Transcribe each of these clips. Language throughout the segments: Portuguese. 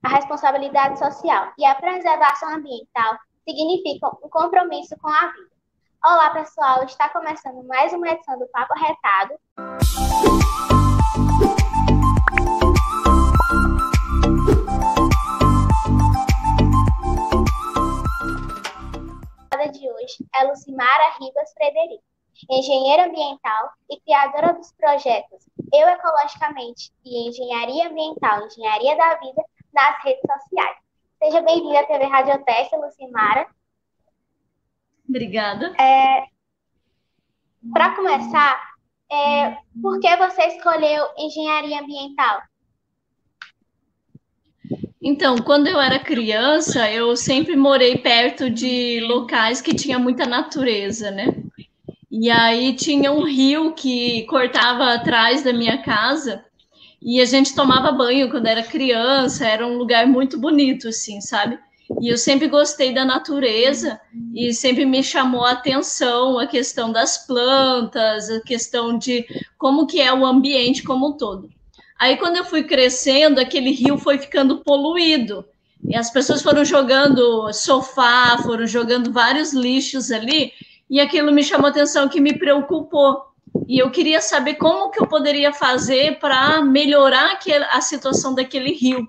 a responsabilidade social e a preservação ambiental significam um compromisso com a vida. Olá, pessoal! Está começando mais uma edição do Papo Retado. A de hoje é Lucimara Ribas Frederico, engenheira ambiental e criadora dos projetos Eu Ecologicamente e Engenharia Ambiental, Engenharia da Vida nas redes sociais. Seja bem-vinda à TV Radioteste, Lucimara. Obrigada. Para começar, por que você escolheu engenharia ambiental? Então, quando eu era criança, eu sempre morei perto de locais que tinha muita natureza, né? E aí tinha um rio que cortava atrás da minha casa e a gente tomava banho quando era criança, era um lugar muito bonito, assim, sabe? E eu sempre gostei da natureza e sempre me chamou a atenção a questão das plantas, a questão de como que é o ambiente como um todo. Aí, quando eu fui crescendo, aquele rio foi ficando poluído. E as pessoas foram jogando sofá, foram jogando vários lixos ali, e aquilo me chamou a atenção, que me preocupou. E eu queria saber como que eu poderia fazer para melhorar a situação daquele rio.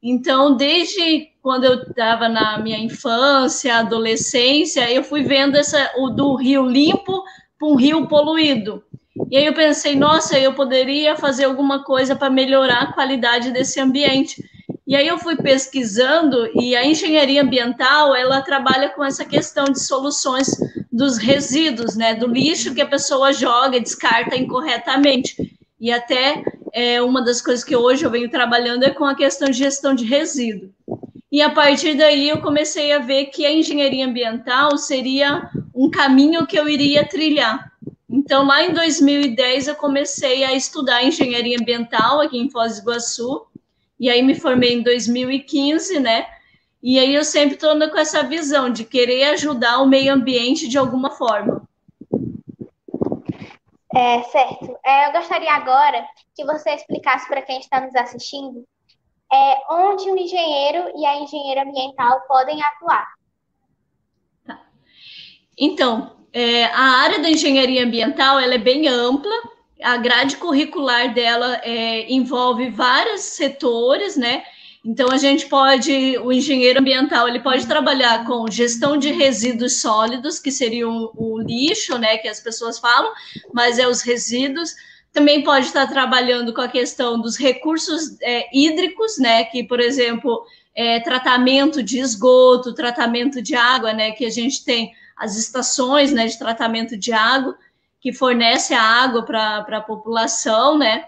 Então, desde quando eu estava na minha infância, adolescência, eu fui vendo o do rio limpo para um rio poluído. E aí eu pensei, nossa, eu poderia fazer alguma coisa para melhorar a qualidade desse ambiente. E aí eu fui pesquisando e a engenharia ambiental, ela trabalha com essa questão de soluções dos resíduos, né, do lixo que a pessoa joga, descarta incorretamente. E até uma das coisas que hoje eu venho trabalhando é com a questão de gestão de resíduo. E a partir daí eu comecei a ver que a engenharia ambiental seria um caminho que eu iria trilhar. Então, lá em 2010, eu comecei a estudar engenharia ambiental aqui em Foz do Iguaçu, e aí me formei em 2015, né? E aí eu sempre estou com essa visão de querer ajudar o meio ambiente de alguma forma. Certo. Eu gostaria agora que você explicasse para quem está nos assistindo onde o engenheiro e a engenheira ambiental podem atuar. Tá. Então, a área da engenharia ambiental ela é bem ampla, a grade curricular dela envolve vários setores, né? Então, o engenheiro ambiental, ele pode trabalhar com gestão de resíduos sólidos, que seria o lixo, né, que as pessoas falam, mas os resíduos. Também pode estar trabalhando com a questão dos recursos hídricos, né, que, por exemplo, tratamento de esgoto, tratamento de água, né, que a gente tem as estações, né, de tratamento de água, que fornece a água para a população, né?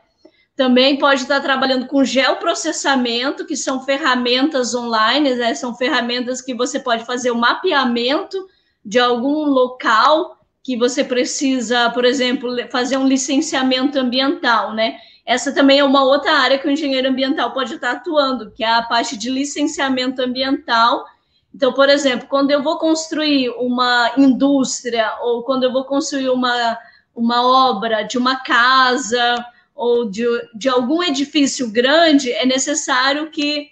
Também pode estar trabalhando com geoprocessamento, que são ferramentas online, né? São ferramentas que você pode fazer o mapeamento de algum local que você precisa, por exemplo, fazer um licenciamento ambiental, né? Essa também é uma outra área que o engenheiro ambiental pode estar atuando, que é a parte de licenciamento ambiental. Então, por exemplo, quando eu vou construir uma indústria ou quando eu vou construir uma obra de uma casa ou de algum edifício grande, é necessário que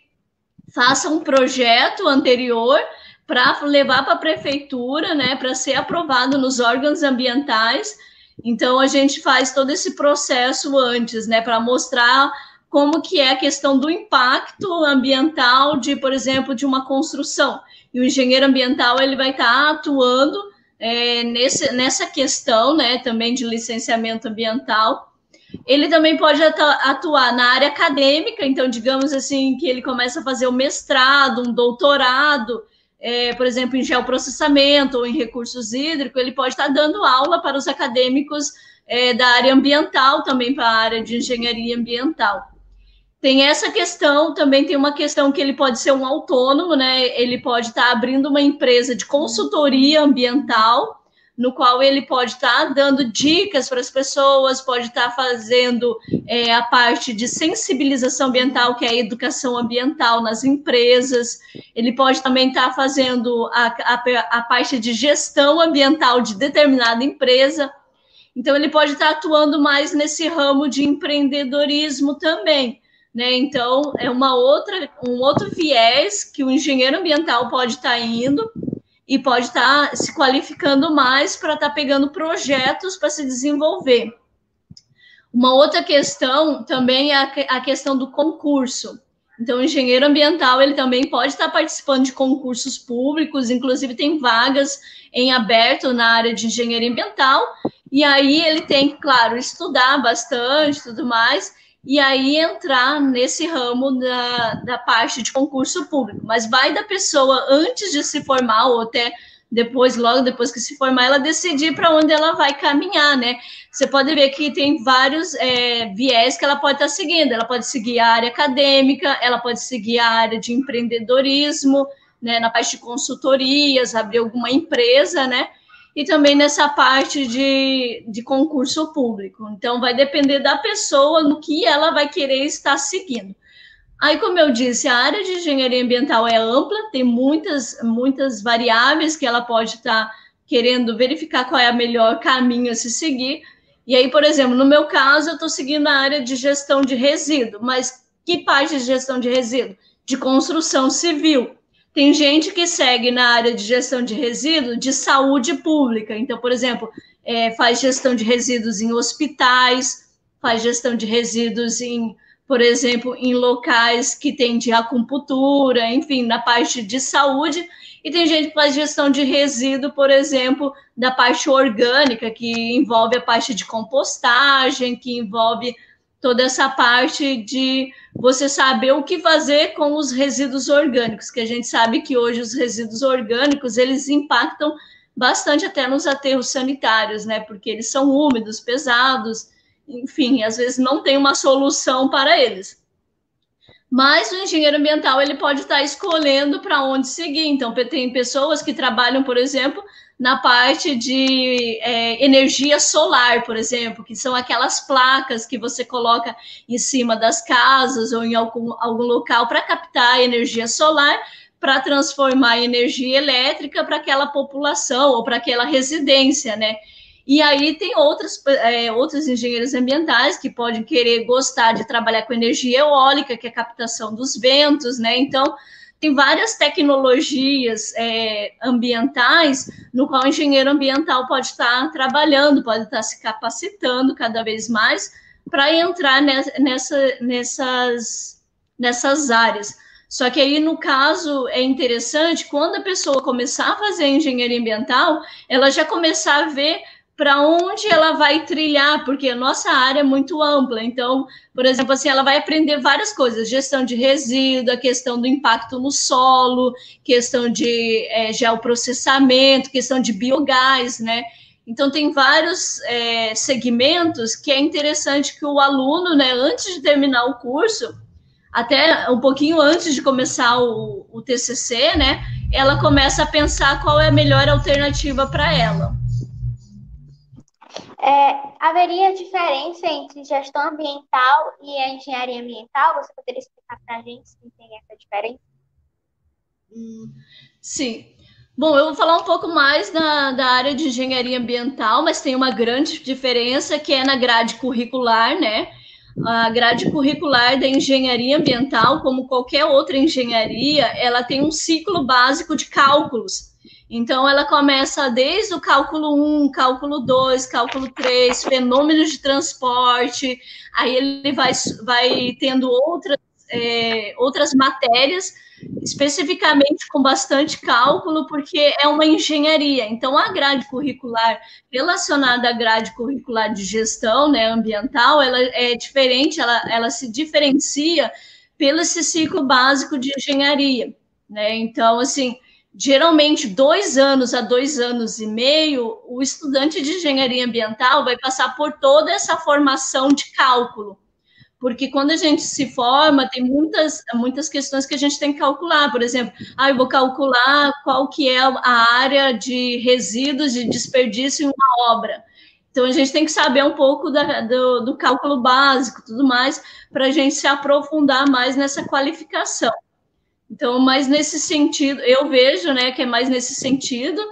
faça um projeto anterior para levar para a prefeitura, né, para ser aprovado nos órgãos ambientais. Então, a gente faz todo esse processo antes, né, para mostrar como que é a questão do impacto ambiental por exemplo, de uma construção. E o engenheiro ambiental, ele vai estar atuando nessa questão, né, também de licenciamento ambiental. Ele também pode atuar na área acadêmica, então, digamos assim, que ele começa a fazer um mestrado, um doutorado, por exemplo, em geoprocessamento ou em recursos hídricos, ele pode estar dando aula para os acadêmicos da área ambiental, também para a área de engenharia ambiental. Tem essa questão, também tem uma questão que ele pode ser um autônomo, né? Ele pode estar abrindo uma empresa de consultoria ambiental, no qual ele pode estar dando dicas para as pessoas, pode estar fazendo a parte de sensibilização ambiental, que é a educação ambiental nas empresas. Ele pode também estar fazendo a parte de gestão ambiental de determinada empresa. Então, ele pode estar atuando mais nesse ramo de empreendedorismo também. né? Então, é um outro viés que o engenheiro ambiental pode estar indo e pode estar se qualificando mais para estar pegando projetos para se desenvolver. Uma outra questão também é a questão do concurso. Então, o engenheiro ambiental, ele também pode estar participando de concursos públicos, inclusive tem vagas em aberto na área de engenharia ambiental, e aí ele tem, claro, estudar bastante, tudo mais, e aí entrar nesse ramo da parte de concurso público. Mas vai da pessoa, antes de se formar, ou até depois, logo depois que se formar, ela decidir para onde ela vai caminhar, né? Você pode ver que tem vários viés que ela pode estar seguindo. Ela pode seguir a área acadêmica, ela pode seguir a área de empreendedorismo, né, na parte de consultorias, abrir alguma empresa, né? E também nessa parte de concurso público. Então, vai depender da pessoa no que ela vai querer estar seguindo. Aí, como eu disse, a área de engenharia ambiental é ampla, tem muitas variáveis que ela pode estar querendo verificar qual é o melhor caminho a se seguir. E aí, por exemplo, no meu caso, eu estou seguindo a área de gestão de resíduo, mas que parte de gestão de resíduo? De construção civil. Tem gente que segue na área de gestão de resíduo de saúde pública. Então, por exemplo, faz gestão de resíduos em hospitais, faz gestão de resíduos por exemplo, em locais que tem de acupuntura, enfim, na parte de saúde, e tem gente que faz gestão de resíduo, por exemplo, da parte orgânica, que envolve a parte de compostagem, que envolve toda essa parte de você saber o que fazer com os resíduos orgânicos, que a gente sabe que hoje os resíduos orgânicos, eles impactam bastante até nos aterros sanitários, né, porque eles são úmidos, pesados, enfim, às vezes não tem uma solução para eles. Mas o engenheiro ambiental, ele pode estar escolhendo para onde seguir. Então, tem pessoas que trabalham, por exemplo, na parte de energia solar, por exemplo, que são aquelas placas que você coloca em cima das casas ou em algum local para captar energia solar, para transformar em energia elétrica para aquela população ou para aquela residência, né? E aí tem outros engenheiros ambientais que podem querer gostar de trabalhar com energia eólica, que é a captação dos ventos, né? Então, tem várias tecnologias ambientais no qual o engenheiro ambiental pode estar trabalhando, pode estar se capacitando cada vez mais para entrar nessas áreas. Só que aí, no caso, é interessante, quando a pessoa começar a fazer engenharia ambiental, ela já começar a ver para onde ela vai trilhar, porque a nossa área é muito ampla. Então, por exemplo, assim, ela vai aprender várias coisas, gestão de resíduo, a questão do impacto no solo, questão de geoprocessamento, questão de biogás, né? Então, tem vários segmentos que é interessante que o aluno, né, antes de terminar o curso, até um pouquinho antes de começar o TCC, né, ela começa a pensar qual é a melhor alternativa para ela. Haveria diferença entre gestão ambiental e a engenharia ambiental? Você poderia explicar para a gente se tem essa diferença? Sim. Bom, eu vou falar um pouco mais da área de engenharia ambiental, mas tem uma grande diferença que é na grade curricular, né? A grade curricular da engenharia ambiental, como qualquer outra engenharia, ela tem um ciclo básico de cálculos. Então, ela começa desde o cálculo 1, cálculo 2, cálculo 3, fenômenos de transporte, aí ele vai tendo outras matérias, especificamente com bastante cálculo, porque é uma engenharia. Então, a grade curricular relacionada à grade curricular de gestão, né, ambiental, ela é diferente, ela se diferencia pelo esse ciclo básico de engenharia, né? Então, assim, geralmente 2 anos a 2 anos e meio, o estudante de engenharia ambiental vai passar por toda essa formação de cálculo, porque quando a gente se forma, tem muitas questões que a gente tem que calcular. Por exemplo, eu vou calcular qual que é a área de resíduos de desperdício em uma obra. Então, a gente tem que saber um pouco do cálculo básico, tudo mais, para a gente se aprofundar mais nessa qualificação. Então, mais nesse sentido, eu vejo, né, que é mais nesse sentido,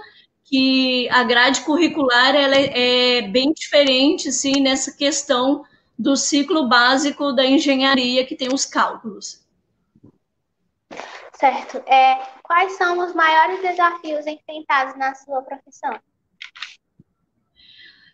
que a grade curricular ela é bem diferente, assim, nessa questão do ciclo básico da engenharia, que tem os cálculos. Certo. Quais são os maiores desafios enfrentados na sua profissão?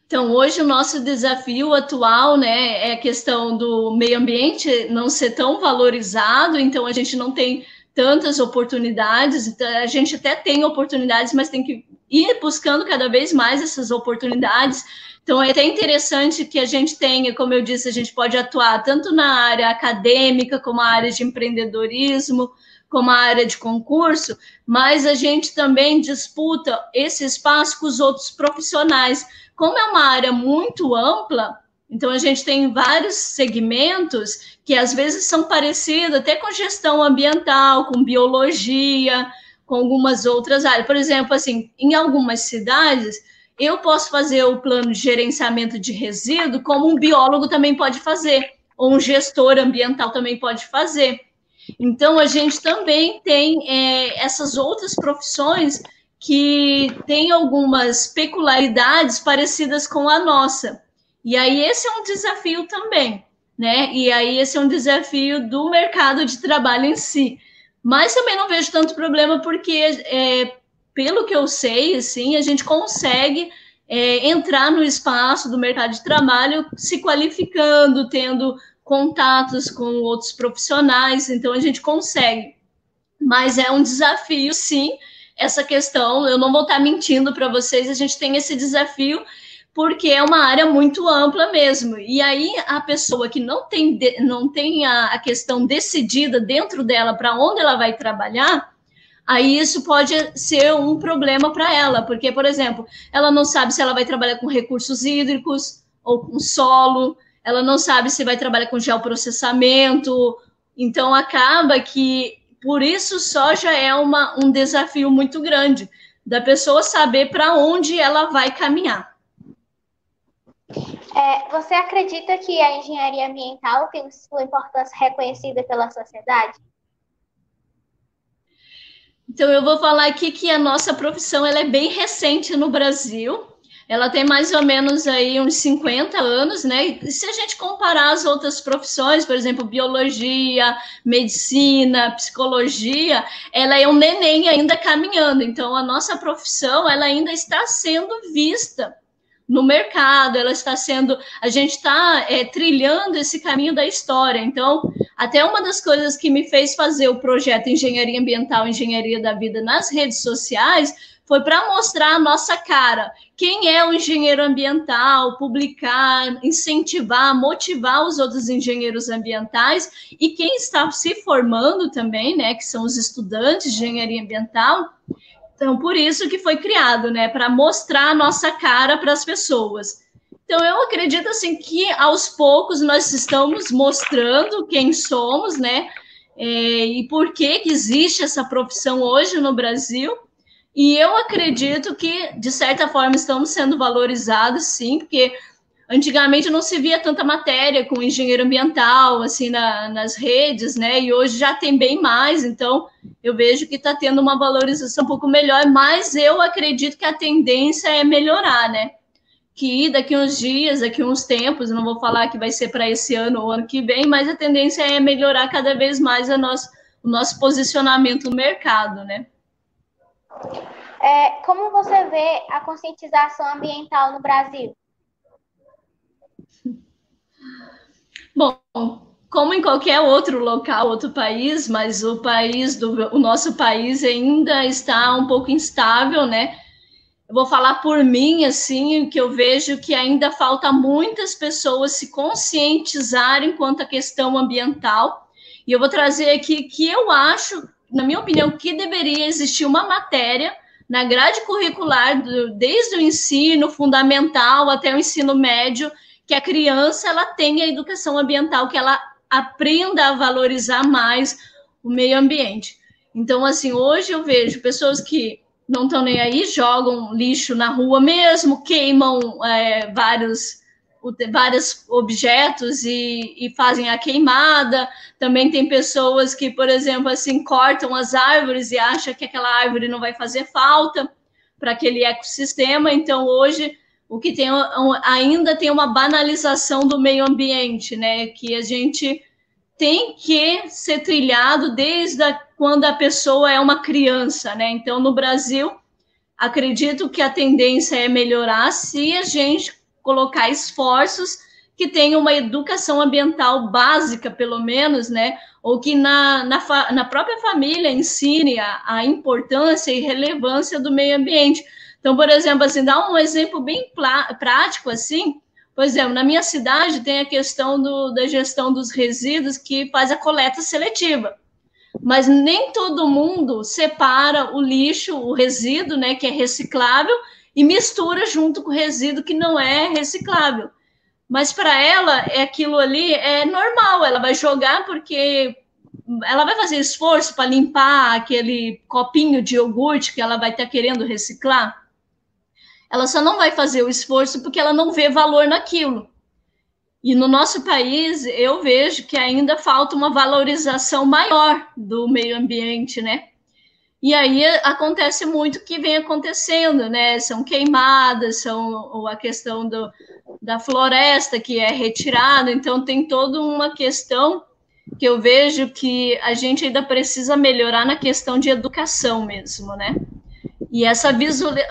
Então, hoje o nosso desafio atual, né, é a questão do meio ambiente não ser tão valorizado, então a gente não tem tantas oportunidades, então a gente até tem oportunidades, mas tem que ir buscando cada vez mais essas oportunidades. Então, é até interessante que a gente tenha, como eu disse, a gente pode atuar tanto na área acadêmica, como a área de empreendedorismo, como a área de concurso, mas a gente também disputa esse espaço com os outros profissionais. Como é uma área muito ampla, então a gente tem vários segmentos que às vezes são parecidos até com gestão ambiental, com biologia, com algumas outras áreas. Por exemplo, assim, em algumas cidades, eu posso fazer o plano de gerenciamento de resíduo como um biólogo também pode fazer, ou um gestor ambiental também pode fazer. Então, a gente também tem essas outras profissões que têm algumas peculiaridades parecidas com a nossa. E aí, esse é um desafio também, né? E aí, esse é um desafio do mercado de trabalho em si. Mas também não vejo tanto problema, porque, pelo que eu sei, assim, a gente consegue entrar no espaço do mercado de trabalho se qualificando, tendo contatos com outros profissionais, então a gente consegue. Mas é um desafio, sim, essa questão. Eu não vou estar mentindo para vocês, a gente tem esse desafio porque é uma área muito ampla mesmo. E aí a pessoa que não tem a questão decidida dentro dela para onde ela vai trabalhar, aí isso pode ser um problema para ela, porque, por exemplo, ela não sabe se ela vai trabalhar com recursos hídricos ou com solo, ela não sabe se vai trabalhar com geoprocessamento, então acaba que, por isso só já é um desafio muito grande, da pessoa saber para onde ela vai caminhar. Você acredita que a engenharia ambiental tem sua importância reconhecida pela sociedade? Então, eu vou falar aqui que a nossa profissão ela é bem recente no Brasil. Ela tem mais ou menos aí uns 50 anos, né? E se a gente comparar as outras profissões, por exemplo, biologia, medicina, psicologia, ela é um neném ainda caminhando. Então, a nossa profissão ela ainda está sendo vista no mercado, a gente está trilhando esse caminho da história. Então, até uma das coisas que me fez fazer o projeto Engenharia Ambiental, Engenharia da Vida nas redes sociais, foi para mostrar a nossa cara. Quem é o engenheiro ambiental, publicar, incentivar, motivar os outros engenheiros ambientais e quem está se formando também, né, que são os estudantes de engenharia ambiental. Então, por isso que foi criado, né, para mostrar a nossa cara para as pessoas. Então, eu acredito, assim, que aos poucos nós estamos mostrando quem somos, né, e por que existe essa profissão hoje no Brasil. E eu acredito que, de certa forma, estamos sendo valorizados, sim, porque antigamente não se via tanta matéria com engenheiro ambiental, assim, nas redes, né? E hoje já tem bem mais, então eu vejo que está tendo uma valorização um pouco melhor, mas eu acredito que a tendência é melhorar, né? Que daqui uns dias, daqui uns tempos, não vou falar que vai ser para esse ano ou ano que vem, mas a tendência é melhorar cada vez mais o nosso posicionamento no mercado, né? Como você vê a conscientização ambiental no Brasil? Bom, como em qualquer outro local, outro país, mas o nosso país ainda está um pouco instável, né? Eu vou falar por mim, assim, que eu vejo que ainda falta muitas pessoas se conscientizarem quanto à questão ambiental. E eu vou trazer aqui que eu acho, na minha opinião, que deveria existir uma matéria na grade curricular, desde o ensino fundamental até o ensino médio, que a criança ela tenha educação ambiental, que ela aprenda a valorizar mais o meio ambiente. Então, assim, hoje eu vejo pessoas que não estão nem aí, jogam lixo na rua mesmo, queimam vários objetos e fazem a queimada. Também tem pessoas que, por exemplo, assim, cortam as árvores e acham que aquela árvore não vai fazer falta para aquele ecossistema. Então, hoje, o que tem ainda tem uma banalização do meio ambiente, né? Que a gente tem que ser trilhado desde quando a pessoa é uma criança, né? Então, no Brasil, acredito que a tendência é melhorar se a gente colocar esforços que tenham uma educação ambiental básica, pelo menos, né? Ou que na própria família ensine a importância e relevância do meio ambiente. Então, por exemplo, assim, dá um exemplo bem prático, assim, por exemplo, na minha cidade tem a questão da gestão dos resíduos que faz a coleta seletiva, mas nem todo mundo separa o lixo, o resíduo, né, que é reciclável, e mistura junto com o resíduo que não é reciclável. Mas para ela, aquilo ali é normal, ela vai jogar porque ela vai fazer esforço para limpar aquele copinho de iogurte que ela vai estar querendo reciclar. Ela só não vai fazer o esforço porque ela não vê valor naquilo. E no nosso país, eu vejo que ainda falta uma valorização maior do meio ambiente, né? E aí acontece muito o que vem acontecendo, né? São queimadas, são a questão da floresta que é retirada, então tem toda uma questão que eu vejo que a gente ainda precisa melhorar na questão de educação mesmo, né? E essa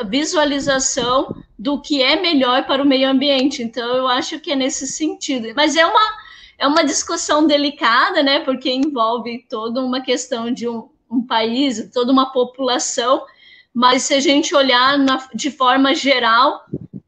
visualização do que é melhor para o meio ambiente. Então, eu acho que é nesse sentido. Mas é uma discussão delicada, né? Porque envolve toda uma questão de um país, toda uma população. Mas se a gente olhar de forma geral,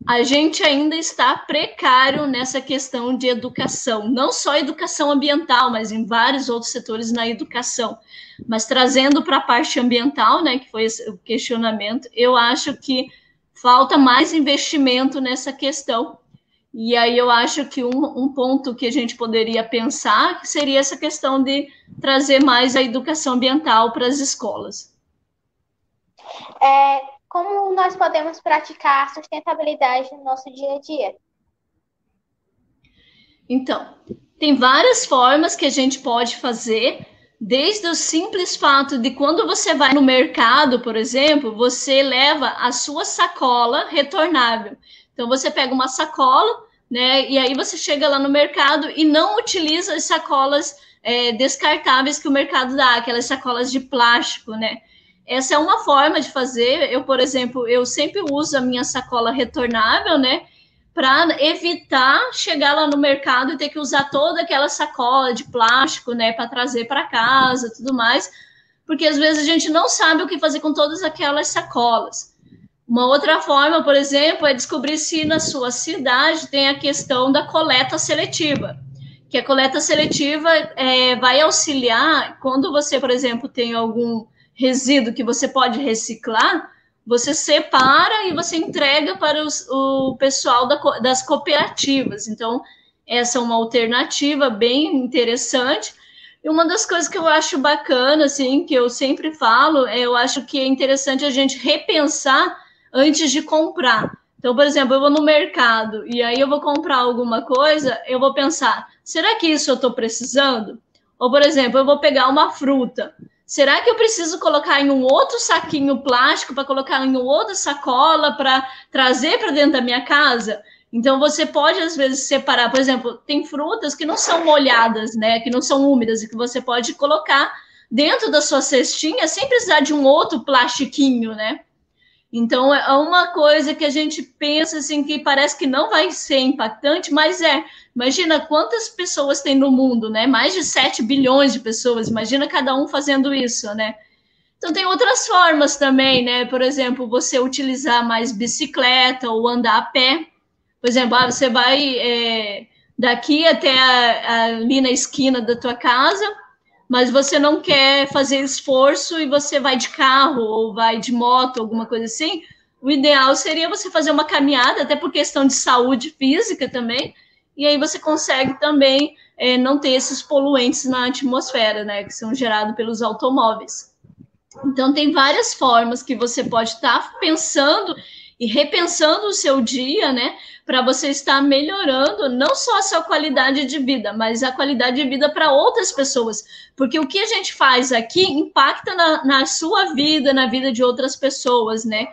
a gente ainda está precário nessa questão de educação. Não só educação ambiental, mas em vários outros setores na educação. Mas trazendo para a parte ambiental, né, que foi o questionamento, eu acho que falta mais investimento nessa questão. E aí eu acho que um ponto que a gente poderia pensar seria essa questão de trazer mais a educação ambiental para as escolas. Como nós podemos praticar a sustentabilidade no nosso dia a dia? Então, tem várias formas que a gente pode fazer, desde o simples fato de quando você vai no mercado, por exemplo, você leva a sua sacola retornável. Então, você pega uma sacola, né, e aí você chega lá no mercado e não utiliza as sacolas descartáveis que o mercado dá, aquelas sacolas de plástico, né? Essa é uma forma de fazer. Eu, por exemplo, eu sempre uso a minha sacola retornável, né? Para evitar chegar lá no mercado e ter que usar toda aquela sacola de plástico, né, para trazer para casa, tudo mais, porque às vezes a gente não sabe o que fazer com todas aquelas sacolas. Uma outra forma, por exemplo, é descobrir se na sua cidade tem a questão da coleta seletiva, que a coleta seletiva vai auxiliar quando você, por exemplo, tem algum resíduo que você pode reciclar, você separa e você entrega para o pessoal das cooperativas. Então, essa é uma alternativa bem interessante. E uma das coisas que eu acho bacana, assim, que eu sempre falo, eu acho que é interessante a gente repensar antes de comprar. Então, por exemplo, eu vou no mercado e aí eu vou comprar alguma coisa, eu vou pensar, será que isso eu estou precisando? Ou, por exemplo, eu vou pegar uma fruta. Será que eu preciso colocar em um outro saquinho plástico para colocar em outra sacola para trazer para dentro da minha casa? Então, você pode, às vezes, separar. Por exemplo, tem frutas que não são molhadas, né? Que não são úmidas e que você pode colocar dentro da sua cestinha sem precisar de um outro plastiquinho, né? Então, é uma coisa que a gente pensa assim que parece que não vai ser impactante, mas é. Imagina quantas pessoas tem no mundo, né? Mais de 7 bilhões de pessoas. Imagina cada um fazendo isso, né? Então, tem outras formas também, né? Por exemplo, você utilizar mais bicicleta ou andar a pé. Por exemplo, você vai daqui até ali na esquina da tua casa, mas você não quer fazer esforço e você vai de carro ou vai de moto, alguma coisa assim, o ideal seria você fazer uma caminhada, até por questão de saúde física também, e aí você consegue também não ter esses poluentes na atmosfera, né, que são gerados pelos automóveis. Então, tem várias formas que você pode estar pensando e repensando o seu dia, né, para você estar melhorando não só a sua qualidade de vida, mas a qualidade de vida para outras pessoas, porque o que a gente faz aqui impacta na sua vida, na vida de outras pessoas, né?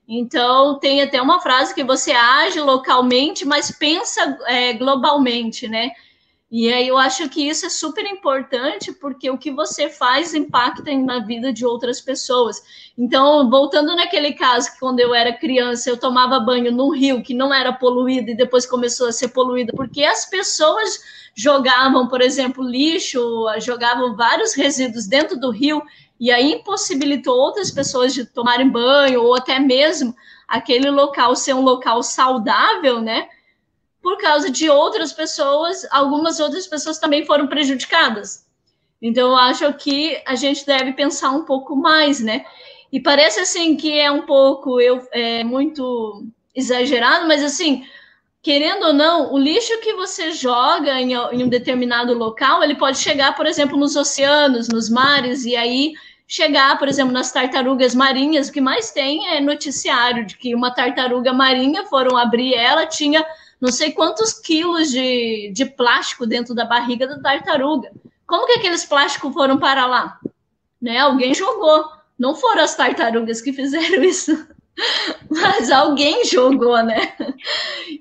Então, tem até uma frase que você age localmente, mas pensa globalmente, né? E aí eu acho que isso é super importante, porque o que você faz impacta na vida de outras pessoas. Então, voltando naquele caso que quando eu era criança, eu tomava banho num rio que não era poluído e depois começou a ser poluído, porque as pessoas jogavam, por exemplo, lixo, jogavam vários resíduos dentro do rio, e aí impossibilitou outras pessoas de tomarem banho, ou até mesmo aquele local ser um local saudável, né? Por causa de outras pessoas, algumas outras pessoas também foram prejudicadas. Então, eu acho que a gente deve pensar um pouco mais, né? E parece assim que é um pouco muito exagerado, mas assim, querendo ou não, o lixo que você joga em um determinado local, ele pode chegar, por exemplo, nos oceanos, nos mares, e aí chegar, por exemplo, nas tartarugas marinhas. O que mais tem é noticiário de que uma tartaruga marinha, foram abrir ela, tinha não sei quantos quilos de plástico dentro da barriga da tartaruga. Como que aqueles plásticos foram para lá? Né? Alguém jogou. Não foram as tartarugas que fizeram isso, mas alguém jogou, né?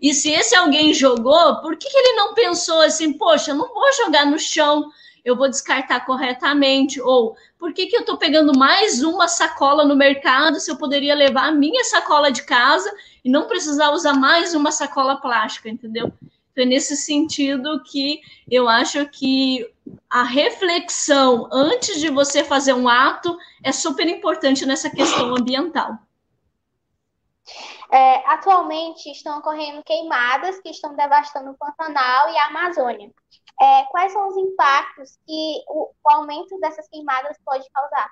E se esse alguém jogou, por que ele não pensou assim, poxa, eu não vou jogar no chão, eu vou descartar corretamente? Ou por que eu estou pegando mais uma sacola no mercado se eu poderia levar a minha sacola de casa e não precisar usar mais uma sacola plástica, entendeu? Então, é nesse sentido que eu acho que a reflexão antes de você fazer um ato é super importante nessa questão ambiental. Atualmente estão ocorrendo queimadas que estão devastando o Pantanal e a Amazônia. Quais são os impactos que o aumento dessas queimadas pode causar?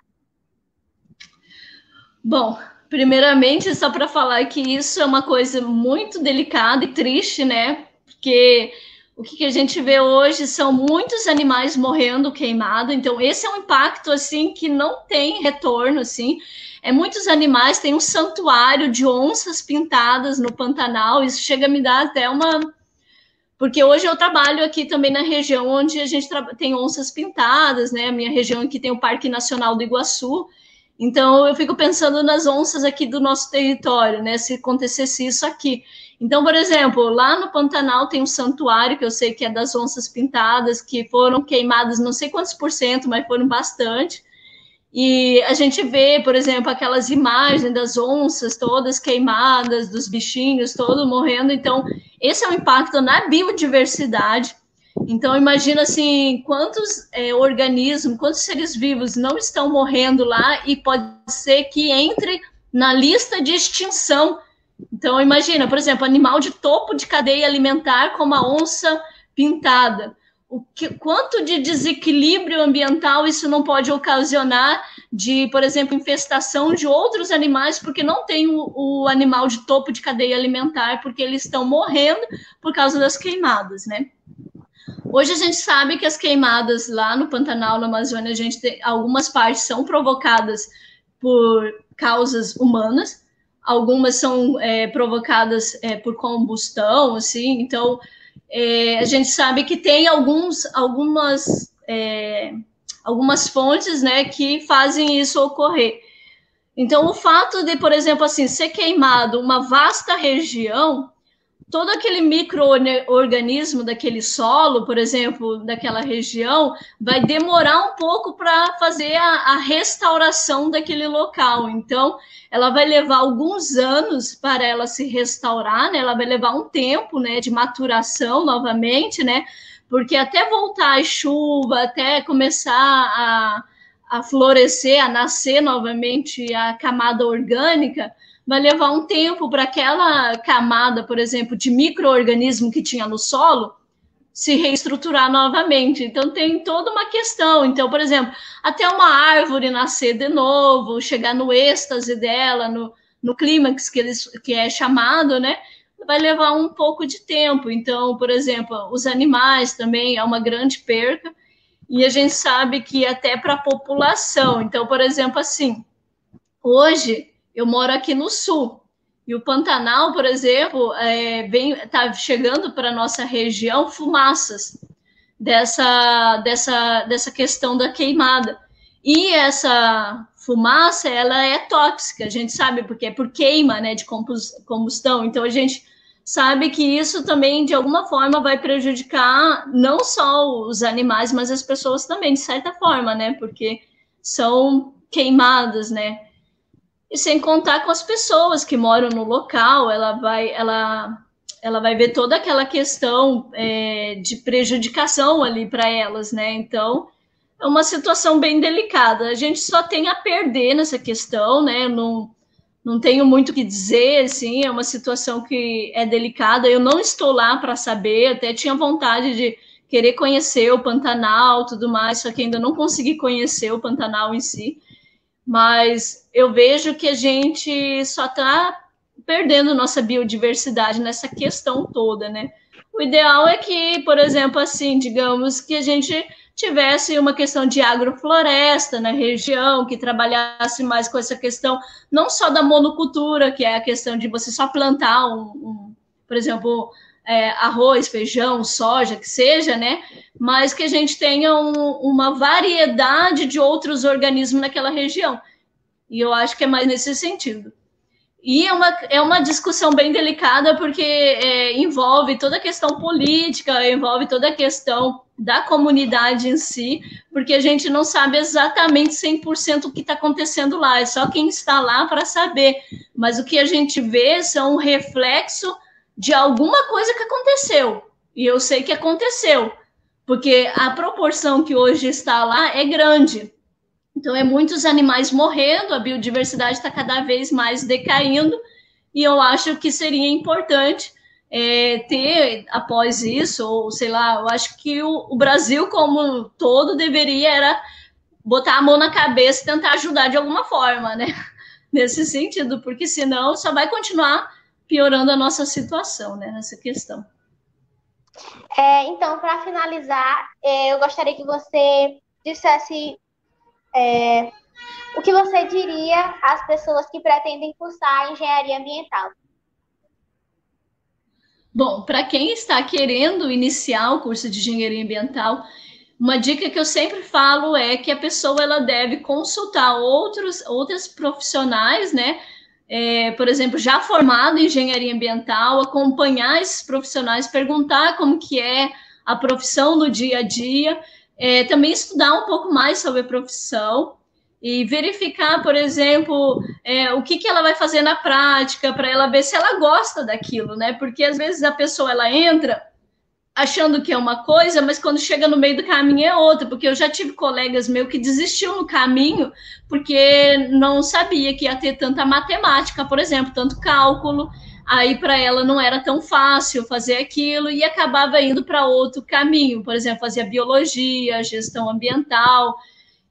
Bom, primeiramente, só para falar que isso é uma coisa muito delicada e triste, né? Porque o que a gente vê hoje são muitos animais morrendo queimado. Então, esse é um impacto assim que não tem retorno, assim. Muitos animais, tem um santuário de onças pintadas no Pantanal. Isso chega a me dar até uma, porque hoje eu trabalho aqui também na região onde a gente tem onças pintadas, né? A minha região aqui tem o Parque Nacional do Iguaçu. Então, eu fico pensando nas onças aqui do nosso território, né? Se acontecesse isso aqui. Então, por exemplo, lá no Pantanal tem um santuário, que eu sei que é das onças pintadas, que foram queimadas não sei quantos por cento, mas foram bastante. E a gente vê, por exemplo, aquelas imagens das onças todas queimadas, dos bichinhos todos morrendo. Então, esse é o impacto na biodiversidade. Então, imagina assim, quantos organismos, quantos seres vivos não estão morrendo lá e pode ser que entre na lista de extinção. Então, imagina, por exemplo, animal de topo de cadeia alimentar como a onça pintada. Quanto de desequilíbrio ambiental isso não pode ocasionar de, por exemplo, infestação de outros animais, porque não tem o animal de topo de cadeia alimentar, porque eles estão morrendo por causa das queimadas, né? Hoje a gente sabe que as queimadas lá no Pantanal, na Amazônia, algumas partes são provocadas por causas humanas, algumas são provocadas por combustão, assim. Então, a gente sabe que tem algumas fontes, né, que fazem isso ocorrer. Então, o fato de, por exemplo, assim, ser queimado uma vasta região, todo aquele micro-organismo daquele solo, por exemplo, daquela região, vai demorar um pouco para fazer a restauração daquele local. Então, ela vai levar alguns anos para ela se restaurar, né? Ela vai levar um tempo, né, de maturação novamente, né? Porque até voltar a chuva, até começar a florescer, a nascer novamente a camada orgânica, vai levar um tempo para aquela camada, por exemplo, de micro-organismo que tinha no solo se reestruturar novamente. Então, tem toda uma questão. Então, por exemplo, até uma árvore nascer de novo, chegar no êxtase dela, no clímax que é chamado, né? Vai levar um pouco de tempo. Então, por exemplo, os animais também é uma grande perca. E a gente sabe que até para a população. Então, por exemplo, assim, hoje eu moro aqui no sul, e o Pantanal, por exemplo, está chegando para a nossa região fumaças dessa questão da queimada. E essa fumaça, ela é tóxica, a gente sabe, porque é por queima, né, de combustão. Então, a gente sabe que isso também, de alguma forma, vai prejudicar não só os animais, mas as pessoas também, de certa forma, né, porque são queimadas, né. E sem contar com as pessoas que moram no local, ela vai ver toda aquela questão de prejudicação ali para elas, né? Então, é uma situação bem delicada. A gente só tem a perder nessa questão, né? Não tenho muito o que dizer, assim, é uma situação que é delicada. Eu não estou lá para saber, até tinha vontade de querer conhecer o Pantanal, tudo mais, só que ainda não consegui conhecer o Pantanal em si. Mas eu vejo que a gente só está perdendo nossa biodiversidade nessa questão toda, né? O ideal é que, por exemplo, assim, digamos que a gente tivesse uma questão de agrofloresta na região, que trabalhasse mais com essa questão, não só da monocultura, que é a questão de você só plantar por exemplo, arroz, feijão, soja, que seja, né? Mas que a gente tenha uma variedade de outros organismos naquela região. E eu acho que é mais nesse sentido. E é uma discussão bem delicada, porque envolve toda a questão política, envolve toda a questão da comunidade em si, porque a gente não sabe exatamente 100% o que está acontecendo lá, é só quem está lá para saber. Mas o que a gente vê são um reflexo de alguma coisa que aconteceu. E eu sei que aconteceu, porque a proporção que hoje está lá é grande. Então, é muitos animais morrendo, a biodiversidade está cada vez mais decaindo, e eu acho que seria importante ter, após isso, ou sei lá, eu acho que o Brasil como todo deveria era botar a mão na cabeça e tentar ajudar de alguma forma, né? Nesse sentido, porque senão só vai continuar piorando a nossa situação, né, nessa questão. Então, para finalizar, eu gostaria que você dissesse o que você diria às pessoas que pretendem cursar engenharia ambiental. Bom, para quem está querendo iniciar o curso de engenharia ambiental, uma dica que eu sempre falo é que a pessoa ela deve consultar outras profissionais, né? Por exemplo, já formado em engenharia ambiental, acompanhar esses profissionais, perguntar como que é a profissão no dia a dia, também estudar um pouco mais sobre a profissão e verificar, por exemplo, o que ela vai fazer na prática, para ela ver se ela gosta daquilo, né? Porque às vezes a pessoa ela entra achando que é uma coisa, mas quando chega no meio do caminho é outra, porque eu já tive colegas meus que desistiu no caminho porque não sabia que ia ter tanta matemática, por exemplo, tanto cálculo, aí para ela não era tão fácil fazer aquilo e acabava indo para outro caminho, por exemplo, fazia biologia, gestão ambiental,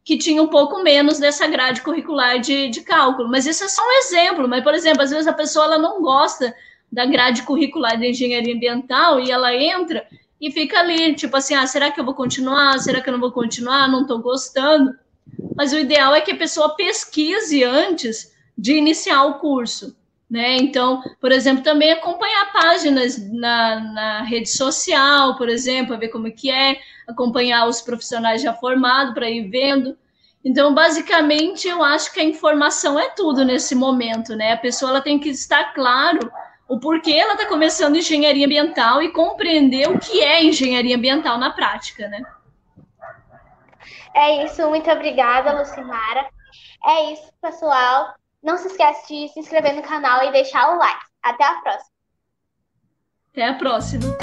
que tinha um pouco menos dessa grade curricular de cálculo. Mas isso é só um exemplo. Mas, por exemplo, às vezes a pessoa ela não gosta da grade curricular de engenharia ambiental e ela entra e fica ali, tipo assim, será que eu vou continuar? Será que eu não vou continuar? Não estou gostando. Mas o ideal é que a pessoa pesquise antes de iniciar o curso, né? Então, por exemplo, também acompanhar páginas na rede social, por exemplo, ver como que é, acompanhar os profissionais já formados para ir vendo. Então, basicamente, eu acho que a informação é tudo nesse momento, né? A pessoa ela tem que estar claro o porquê ela está começando engenharia ambiental e compreender o que é engenharia ambiental na prática, né? É isso, muito obrigada, Lucimara. É isso, pessoal. Não se esquece de se inscrever no canal e deixar o like. Até a próxima. Até a próxima.